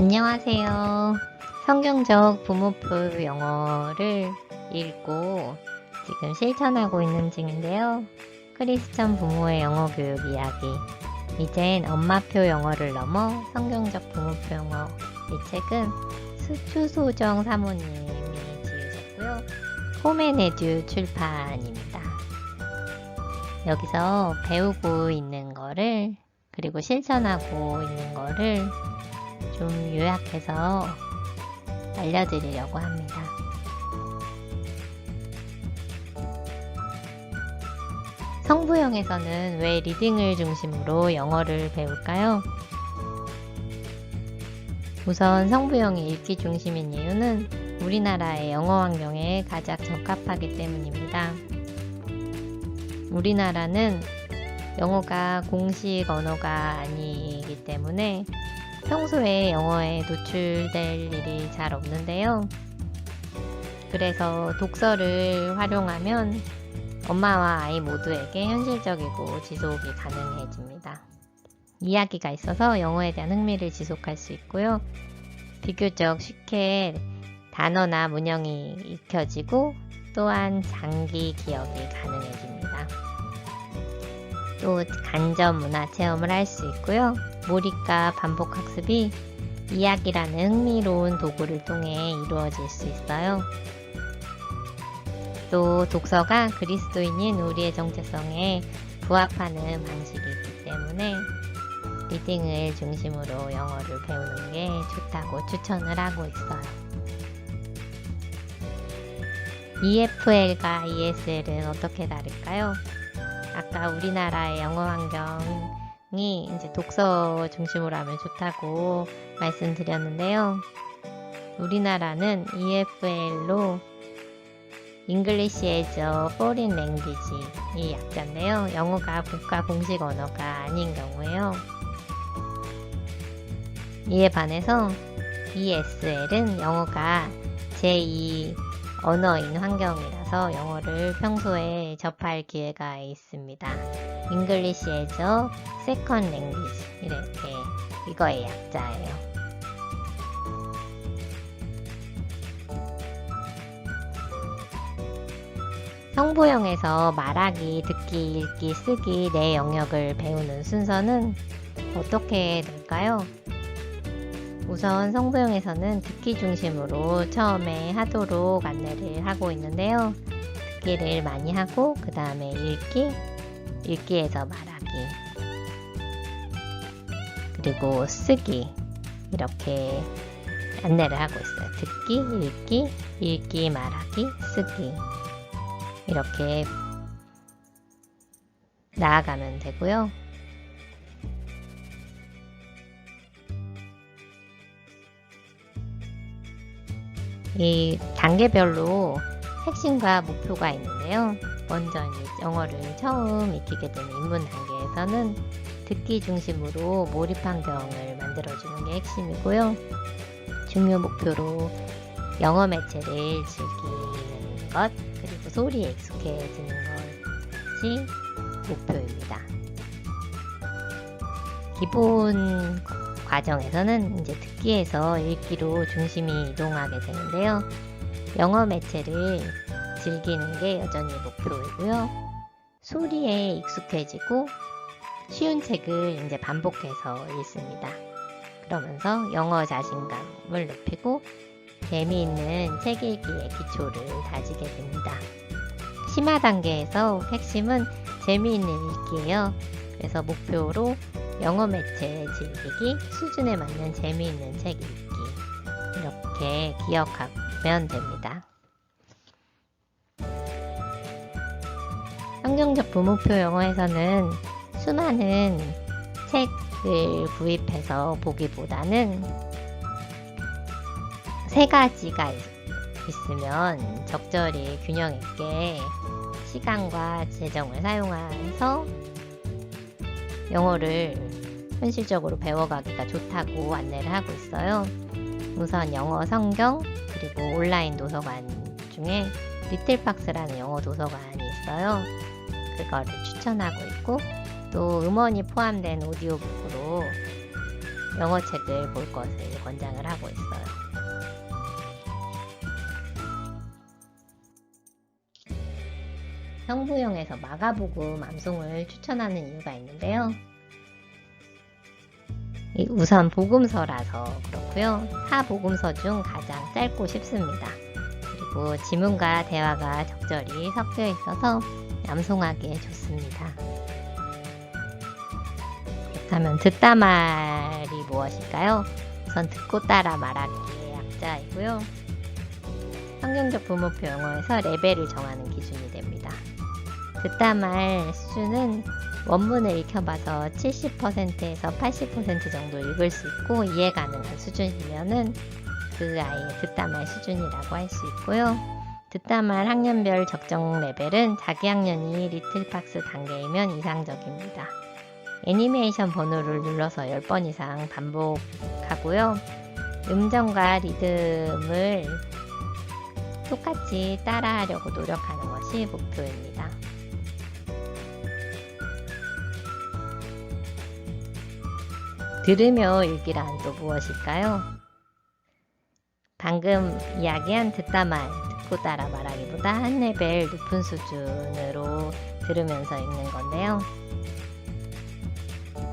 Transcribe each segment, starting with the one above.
안녕하세요. 성경적 부모표 영어를 읽고 지금 실천하고 있는 중인데요. 크리스천 부모의 영어 교육 이야기. 이젠 엄마표 영어를 넘어 성경적 부모표 영어. 이 책은 추소정 사모님이 지으셨고요. 홈앤에듀 출판입니다. 여기서 배우고 있는 거를 그리고 실천하고 있는 거를 좀 요약해서 알려드리려고 합니다. 성부형에서는 왜 리딩을 중심으로 영어를 배울까요? 우선 성부형이 읽기 중심인 이유는 우리나라의 영어 환경에 가장 적합하기 때문입니다. 우리나라는 영어가 공식 언어가 아니기 때문에 평소에 영어에 노출될 일이 잘 없는데요. 그래서 독서를 활용하면 엄마와 아이 모두에게 현실적이고 지속이 가능해집니다. 이야기가 있어서 영어에 대한 흥미를 지속할 수 있고요. 비교적 쉽게 단어나 문형이 익혀지고 또한 장기 기억이 가능해집니다. 또 간접 문화 체험을 할 수 있고요. 몰입과 반복 학습이 이야기라는 흥미로운 도구를 통해 이루어질 수 있어요. 또 독서가 그리스도인인 우리의 정체성에 부합하는 방식이기 때문에 리딩을 중심으로 영어를 배우는 게 좋다고 추천을 하고 있어요. EFL과 ESL은 어떻게 다를까요? 아까 우리나라의 영어 환경이 이제 독서 중심으로 하면 좋다고 말씀드렸는데요. 우리나라는 EFL로 English as a Foreign Language 이 약자인데요. 영어가 국가 공식 언어가 아닌 경우에요. 이에 반해서 ESL은 영어가 제2 언어인 환경이라서 영어를 평소에 접할 기회가 있습니다. English as a Second Language 이렇게 이거의 약자예요. 성부형에서 말하기, 듣기, 읽기, 쓰기 네 영역을 배우는 순서는 어떻게 될까요? 우선 성부형에서는 듣기 중심으로 처음에 하도록 안내를 하고 있는데요. 듣기를 많이 하고 그 다음에 읽기, 읽기에서 말하기, 그리고 쓰기 이렇게 안내를 하고 있어요. 듣기, 읽기, 읽기, 말하기, 쓰기 이렇게 나아가면 되고요. 이 단계별로 핵심과 목표가 있는데요. 먼저 영어를 처음 익히게 되는 입문 단계에서는 듣기 중심으로 몰입 환경을 만들어주는 게 핵심이고요. 중요 목표로 영어 매체를 즐기는 것, 그리고 소리에 익숙해지는 것이 목표입니다. 기본 과정에서는 이제 듣기에서 읽기로 중심이 이동하게 되는데요. 영어 매체를 즐기는 게 여전히 목표이고요. 소리에 익숙해지고 쉬운 책을 이제 반복해서 읽습니다. 그러면서 영어 자신감을 높이고 재미있는 책 읽기의 기초를 다지게 됩니다. 심화 단계에서 핵심은 재미있는 읽기예요. 그래서 목표로 영어 매체 즐기기, 수준에 맞는 재미있는 책 읽기 이렇게 기억하면 됩니다. 성경적 부모표 영어에서는 수많은 책을 구입해서 보기보다는 세 가지가 있으면 적절히 균형 있게 시간과 재정을 사용해서 영어를 현실적으로 배워가기가 좋다고 안내를 하고 있어요. 우선 영어 성경 그리고 온라인 도서관 중에 리틀박스라는 영어 도서관이 있어요. 그거를 추천하고 있고 또 음원이 포함된 오디오북으로 영어책을 볼 것을 권장을 하고 있어요. 성부형에서 마가복음 암송을 추천하는 이유가 있는데요. 우선 복음서라서 그렇고요. 4복음서 중 가장 짧고 쉽습니다. 그리고 지문과 대화가 적절히 섞여 있어서 암송하기에 좋습니다. 그렇다면 듣다 말이 무엇일까요? 우선 듣고 따라 말하기의 약자이고요. 성경적 부모표 영어에서 레벨을 정하는 기준이 됩니다. 듣다 말 수준은 원문을 익혀봐서 70%에서 80% 정도 읽을 수 있고 이해 가능한 수준이면은 그 아이의 듣다 말 수준이라고 할 수 있고요. 듣다 말 학년별 적정 레벨은 자기 학년이 리틀박스 단계이면 이상적입니다. 애니메이션 번호를 눌러서 10번 이상 반복하고요. 음정과 리듬을 똑같이 따라하려고 노력하는 것이 목표입니다. 들으며 읽기란 또 무엇일까요? 방금 이야기한 듣다 말, 듣고 따라 말하기보다 한 레벨 높은 수준으로 들으면서 읽는 건데요.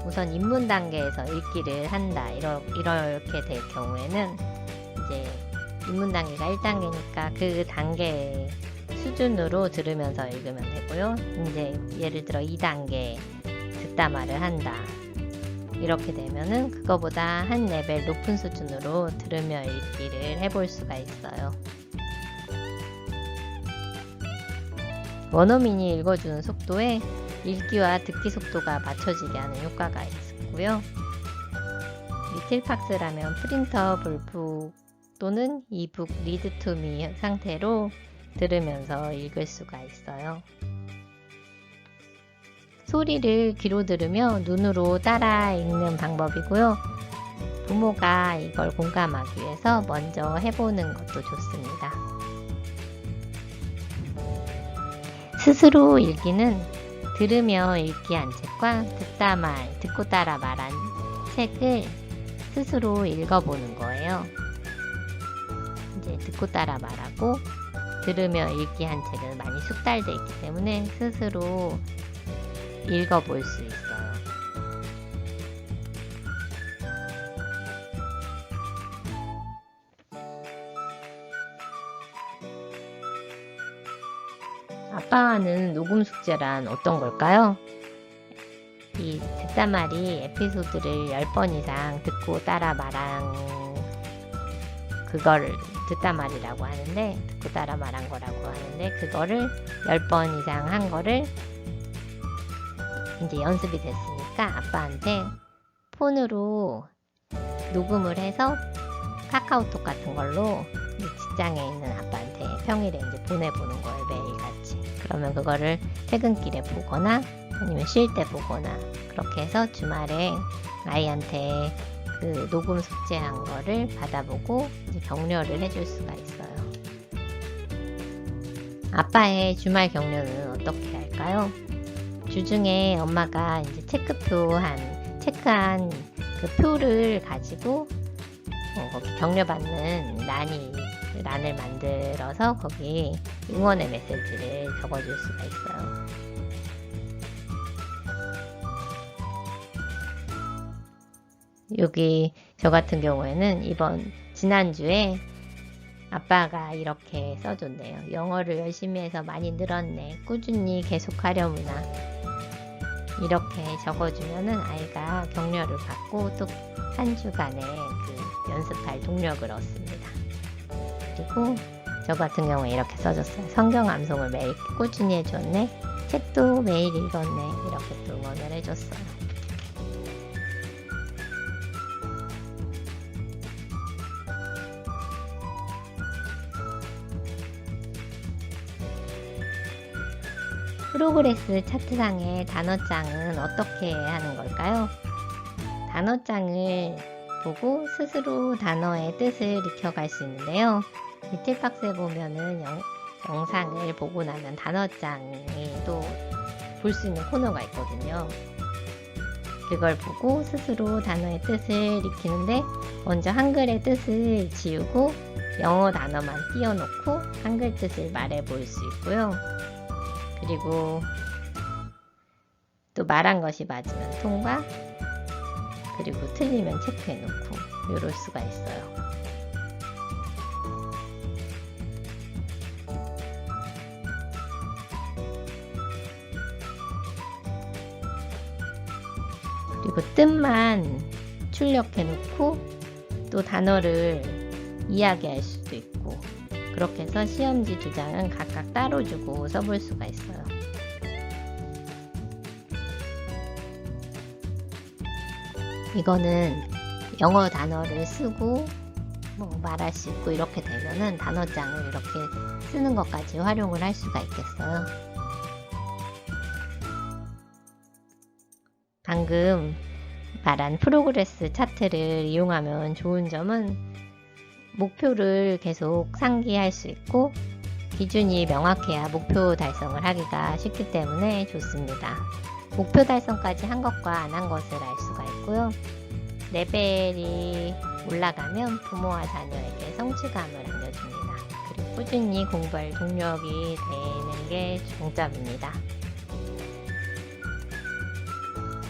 우선 입문 단계에서 읽기를 한다 이렇게 될 경우에는 이제 입문 단계가 1단계니까 그 단계 수준으로 들으면서 읽으면 되고요. 이제 예를 들어 2단계 듣다 말을 한다 이렇게 되면은 그거보다 한 레벨 높은 수준으로 들으며 읽기를 해볼 수가 있어요. 원어민이 읽어주는 속도에 읽기와 듣기 속도가 맞춰지게 하는 효과가 있고요. 리틀박스라면 프린터, 볼북 또는 이북 리드 투미 상태로 들으면서 읽을 수가 있어요. 소리를 귀로 들으며 눈으로 따라 읽는 방법이고요. 부모가 이걸 공감하기 위해서 먼저 해보는 것도 좋습니다. 스스로 읽기는 들으며 읽기 한 책과 듣다 말, 듣고 따라 말한 책을 스스로 읽어보는 거예요. 이제 듣고 따라 말하고 들으며 읽기 한 책은 많이 숙달되어 있기 때문에 스스로 읽어볼 수 있어요. 아빠가 하는 녹음 숙제란 어떤 걸까요? 이 듣다 말이 에피소드를 10번 이상 듣고 따라 말한 그거를 듣다 말이라고 하는데, 듣고 따라 말한 거라고 하는데, 그거를 10번 이상 한 거를 이제 연습이 됐으니까 아빠한테 폰으로 녹음을 해서 카카오톡 같은 걸로 직장에 있는 아빠한테 평일에 이제 보내보는 거예요. 매일같이. 그러면 그거를 퇴근길에 보거나 아니면 쉴 때 보거나 그렇게 해서 주말에 아이한테 그 녹음 숙제한 거를 받아보고 이제 격려를 해줄 수가 있어요. 아빠의 주말 격려는 어떻게 할까요? 주중에 엄마가 이제 체크한 그 표를 가지고 거기 격려받는 란을 만들어서 거기 응원의 메시지를 적어줄 수가 있어요. 여기 저 같은 경우에는 지난주에 아빠가 이렇게 써줬네요. 영어를 열심히 해서 많이 늘었네. 꾸준히 계속하려무나. 이렇게 적어주면은 아이가 격려를 받고 또 한 주간의 그 연습할 동력을 얻습니다. 그리고 저 같은 경우에 이렇게 써줬어요. 성경 암송을 매일 꾸준히 해줬네. 책도 매일 읽었네. 이렇게 또 응원을 해줬어요. 프로그레스 차트상의 단어장은 어떻게 하는 걸까요? 단어장을 보고 스스로 단어의 뜻을 익혀갈 수 있는데요. 리틀박스에 보면은 영상을 보고 나면 단어장이 또 볼 수 있는 코너가 있거든요. 그걸 보고 스스로 단어의 뜻을 익히는데 먼저 한글의 뜻을 지우고 영어 단어만 띄워놓고 한글 뜻을 말해 볼 수 있고요. 그리고 또 말한 것이 맞으면 통과, 그리고 틀리면 체크해 놓고 이럴 수가 있어요. 그리고 뜻만 출력해 놓고 또 단어를 이야기할 수도 있고, 그렇게 해서 시험지 2장은 각각 따로 주고 써볼 수가 있어요. 이거는 영어 단어를 쓰고 뭐 말할 수 있고 이렇게 되면은 단어장을 이렇게 쓰는 것까지 활용을 할 수가 있겠어요. 방금 말한 프로그레스 차트를 이용하면 좋은 점은 목표를 계속 상기할 수 있고 기준이 명확해야 목표 달성을 하기가 쉽기 때문에 좋습니다. 목표 달성까지 한 것과 안 한 것을 알 수가 있고요. 레벨이 올라가면 부모와 자녀에게 성취감을 안겨줍니다. 그리고 꾸준히 공부할 동력이 되는 게 장점입니다.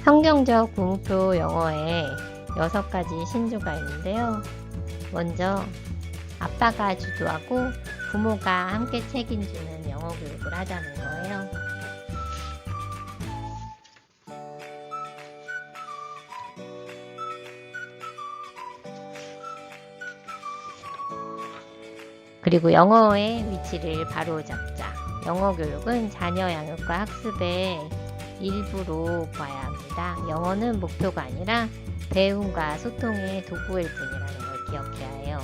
성경적 구문표 영어에 6가지 신조가 있는데요. 먼저 아빠가 주도하고 부모가 함께 책임지는 영어 교육을 하자는 거예요. 그리고 영어의 위치를 바로 잡자. 영어 교육은 자녀 양육과 학습의 일부로 봐야 합니다. 영어는 목표가 아니라 배움과 소통의 도구일 뿐이라는 걸 기억해야 해요.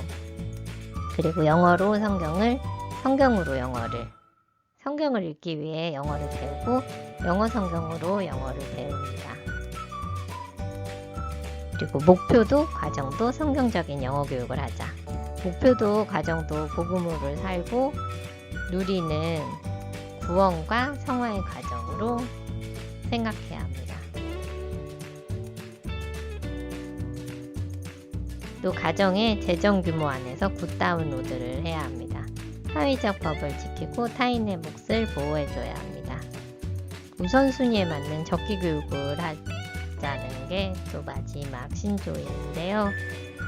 그리고 영어로 성경을, 성경으로 영어를, 성경을 읽기 위해 영어를 배우고 영어 성경으로 영어를 배웁니다. 그리고 목표도 과정도 성경적인 영어 교육을 하자. 목표도 과정도 복음으로 살고 누리는 구원과 성화의 과정으로 생각해야 합니다. 또 가정의 재정 규모 안에서 굿다운로드를 해야 합니다. 사회적 법을 지키고 타인의 몫을 보호해줘야 합니다. 우선순위에 맞는 적기 교육을 하자는 게 또 마지막 신조인데요.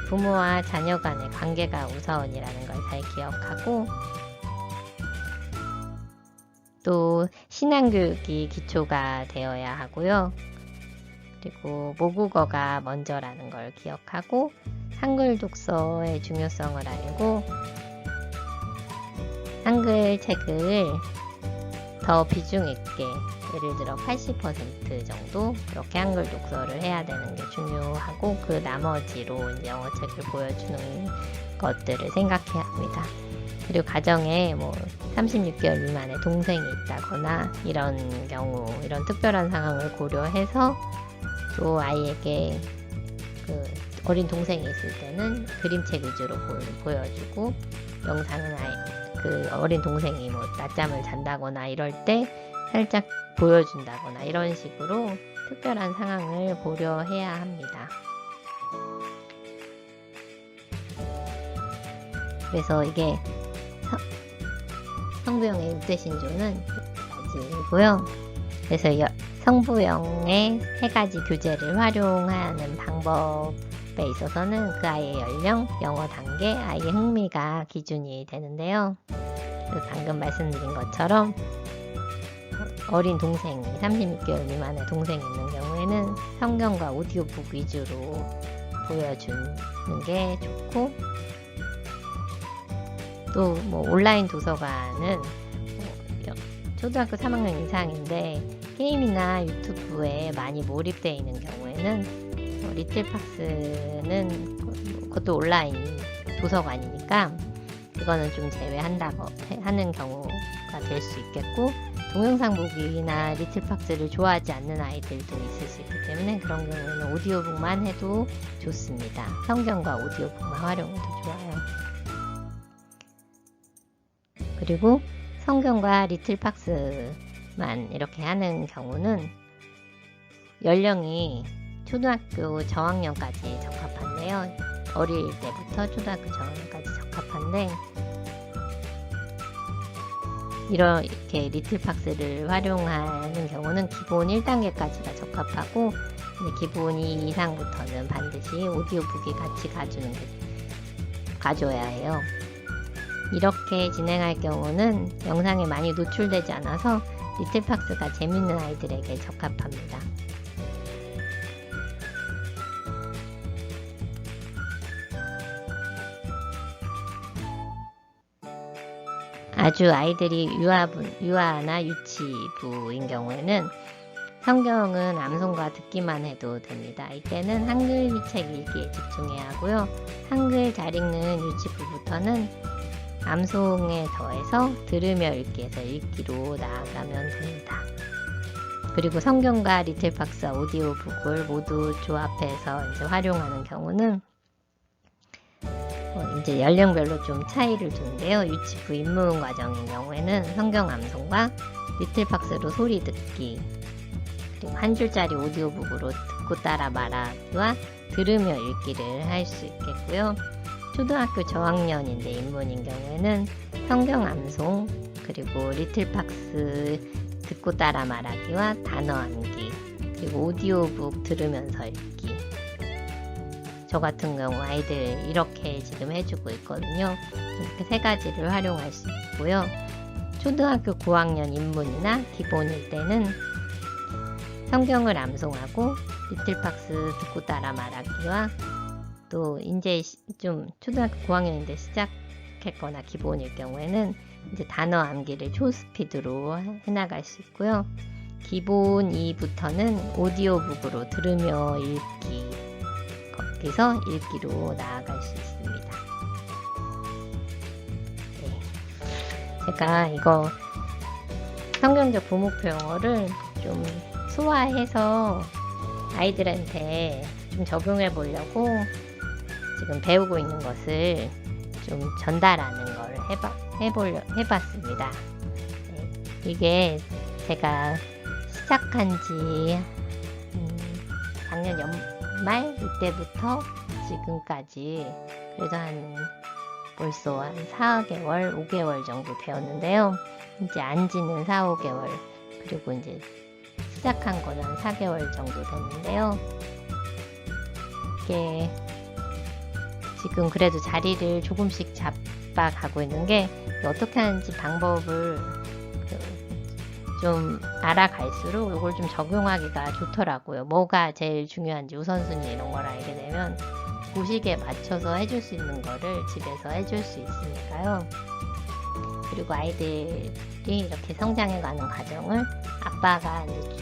부모와 자녀 간의 관계가 우선이라는 걸 잘 기억하고, 또 신앙교육이 기초가 되어야 하고요. 그리고 모국어가 먼저라는 걸 기억하고 한글 독서의 중요성을 알고 한글 책을 더 비중 있게, 예를 들어 80% 정도 이렇게 한글 독서를 해야 되는 게 중요하고, 그 나머지로 영어 책을 보여주는 것들을 생각해야 합니다. 그리고 가정에 뭐 36개월 미만의 동생이 있다거나 이런 경우, 이런 특별한 상황을 고려해서 또 아이에게 그 어린 동생이 있을 때는 그림책 위주로 보여주고, 영상은 그 어린 동생이 뭐 낮잠을 잔다거나 이럴 때 살짝 보여준다거나 이런 식으로 특별한 상황을 고려해야 합니다. 그래서 이게 성부영의 6대 신조는 여기까지이고요. 그래서 성부영의 3가지 교재를 활용하는 방법에 있어서는 그 아이의 연령, 영어 단계, 아이의 흥미가 기준이 되는데요. 방금 말씀드린 것처럼 어린 동생이 36개월 미만의 동생이 있는 경우에는 성경과 오디오북 위주로 보여주는 게 좋고, 또 뭐 온라인 도서관은 초등학교 3학년 이상인데 게임이나 유튜브에 많이 몰입되어 있는 경우에는 리틀박스는 그것도 온라인 도서관이니까 그거는 좀 제외한다고 하는 경우가 될 수 있겠고, 동영상 보기나 리틀박스를 좋아하지 않는 아이들도 있을 수 있기 때문에 그런 경우에는 오디오북만 해도 좋습니다. 성경과 오디오북만 활용해도 좋아요. 그리고 성경과 리틀박스만 이렇게 하는 경우는 연령이 초등학교 저학년까지 적합한데요. 어릴 때부터 초등학교 저학년까지 적합한데, 이렇게 리틀박스를 활용하는 경우는 기본 1단계까지가 적합하고, 기본 2 이상부터는 반드시 오디오북이 같이 가줘야 해요. 이렇게 진행할 경우는 영상에 많이 노출되지 않아서 리틀박스가 재밌는 아이들에게 적합합니다. 아주 아이들이 유아나 유치부인 경우에는 성경은 암송과 듣기만 해도 됩니다. 이때는 한글 책 읽기에 집중해야 하고요. 한글 잘 읽는 유치부부터는 암송에 더해서 들으며 읽기에서 읽기로 나아가면 됩니다. 그리고 성경과 리틀박스 오디오북을 모두 조합해서 이제 활용하는 경우는 이제 연령별로 좀 차이를 두는데요. 유치부 입문 과정인 경우에는 성경 암송과 리틀박스로 소리 듣기, 그리고 한 줄짜리 오디오북으로 듣고 따라 말하기와 들으며 읽기를 할 수 있겠고요. 초등학교 저학년인데 입문인 경우에는 성경 암송, 그리고 리틀박스 듣고 따라 말하기와 단어 암기, 그리고 오디오북 들으면서 읽기. 저 같은 경우 아이들 이렇게 지금 해주고 있거든요. 이렇게 세 가지를 활용할 수 있고요. 초등학교 고학년 입문이나 기본일 때는 성경을 암송하고 리틀박스 듣고 따라 말하기와, 또 이제 좀 초등학교 고학년인데 시작했거나 기본일 경우에는 이제 단어 암기를 초스피드로 해나갈 수 있고요. 기본 2부터는 오디오북으로 들으며 읽기, 거기서 읽기로 나아갈 수 있습니다. 네. 제가 이거 성경적 부목표 영어를 좀 소화해서 아이들한테 좀 적용해 보려고 지금 배우고 있는 것을 좀 전달하는 걸 해봤습니다. 네. 이게 제가 시작한 지 작년 연말 이때부터 지금까지 그래도 벌써 한 4개월, 5개월 정도 되었는데요. 이제 안지는 4, 5개월, 그리고 이제 시작한 거는 한 4개월 정도 됐는데요. 이게 지금 그래도 자리를 조금씩 잡아가고 있는 게, 어떻게 하는지 방법을 좀 알아갈수록 이걸 좀 적용하기가 좋더라고요. 뭐가 제일 중요한지 우선순위 이런 걸 알게 되면 고식에 맞춰서 해줄 수 있는 거를 집에서 해줄 수 있으니까요. 그리고 아이들이 이렇게 성장해가는 과정을 아빠가 이제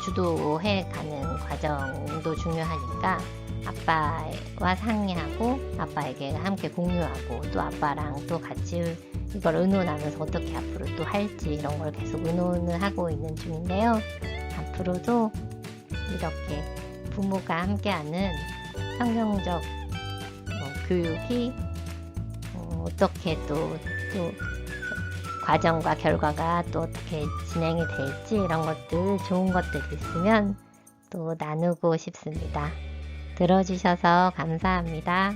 주도해가는 과정도 중요하니까 아빠와 상의하고 아빠에게 함께 공유하고, 또 아빠랑 또 같이 이걸 의논하면서 어떻게 앞으로 또 할지 이런 걸 계속 의논을 하고 있는 중인데요. 앞으로도 이렇게 부모가 함께하는 성경적 교육이 어떻게 또 과정과 결과가 또 어떻게 진행이 될지, 이런 것들, 좋은 것들이 있으면 또 나누고 싶습니다. 들어주셔서 감사합니다.